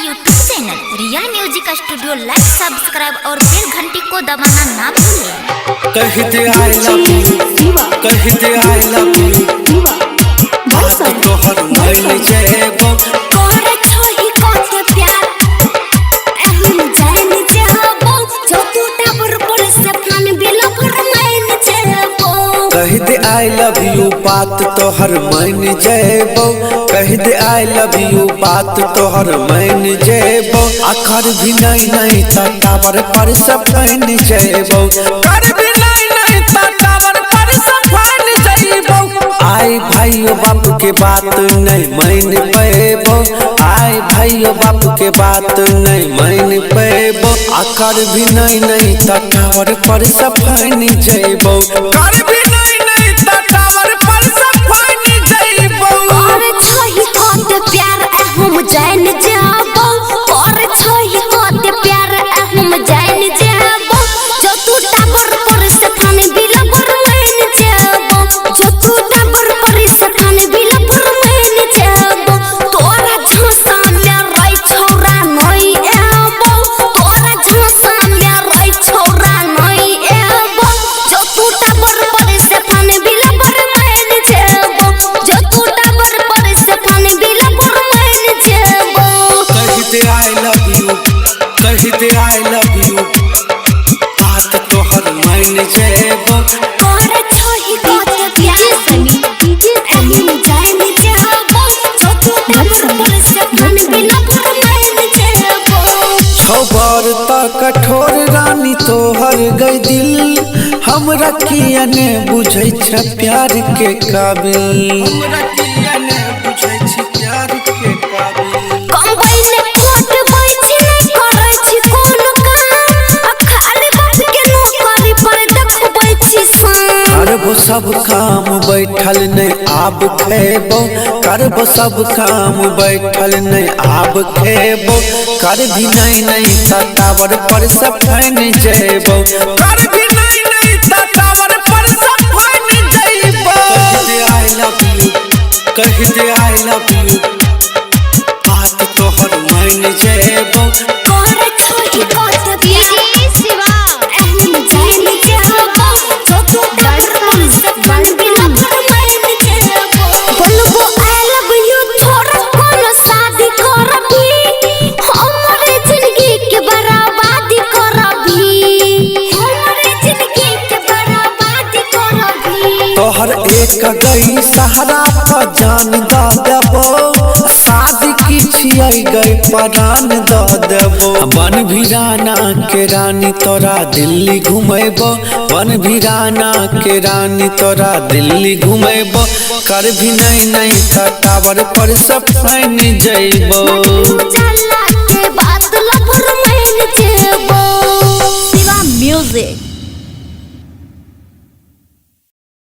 YouTube channel real music studio, like subscribe और bell घंटी को दबाना ना भूलें। कहते आई लव यू, कहते आई लव यू, बात तो हर मन जेबो तोरे छोही कोते प्यार एहन जान जेबो जो तू टाबर पर से फान बिलो फरमाइन जेबो। कहते आई लव यू, बात तो हर मन जेबो कहते आई लव यू, बात तो हर मन जेबो अखर भी नहीं टावर पर सब फैन जेबो कर भी नहीं टावर पर सब फैन जेबो। आई भाइयों बाप के बात नहीं मान पेबो, आई भाइयों बाप के बात नहीं मान पेबो अखर भी नहीं टावर पर सब फैन जेबो कर भी नहीं टावर पर सब फैन जेबो। और छोही कोते प्यार हम जान जेबो, और छोही कोते प्यार हम जान जेबो जो तू टाबर पर से फान बिलो फरमाइन जेबो, जो तू टाबर पर से फान बिलो फरमाइन जेबो। तोरा झोसा में रही छोरा नहीं एबो, तोरा झोसा में रही छोरा नहीं एबो जो तू टाबर पर से फान बिलो फरमाइन जेबो, जो तू टाबर पर से फान बिलो फरमाइन जेबो। कहते आई लव यू, कहते आई लव यू, बात तो हर मन जेबो तोरे छोही कोते प्यार हम जान जेबो जो तू टाबर पर से फान बिलो फरमाइन जेबो। छबर त कठोर रानी तोहर गई दिल हमरा किया ने बुझै छ प्यार के काबिल, हमरा किया ने बुझै छ प्यार के काबिल। कंबाइन कोट बैठी नहीं करे छी कोनो काम खाली बात के नौकरी पर देखबै छी सान। करबो सब काम बैठल नहीं आब खेबो, करबो सब काम बैठल नहीं आब खेबो कर भी नहीं टावर पर सब फैन जेबो कर भी नहीं टावर पर सब फैन जेबो। कहते आई लव यू, कहते आई लव यू, बात तो हर मन जेबो तोरे छोही कोते प्यार शिवा एहन जान जेबो जो तू टाबर पर से फान बिलो फरमाइन जेबो। बोलबो आई लव यू छोरा कोनो शादी करबी, हमरे जिंदगी के बर्बादी करबी, हमरे जिंदगी के बर्बादी करबी। तोहर एक गई सहारा पर जान द देबो शादी की छियै गई परान द देबो। बन वीराना के रानी तोरा दिल्ली घुमेबो, बन वीराना के रानी तोरा दिल्ली घुमेबो कर भी नहीं टावर पर सब फैन जेबो। चला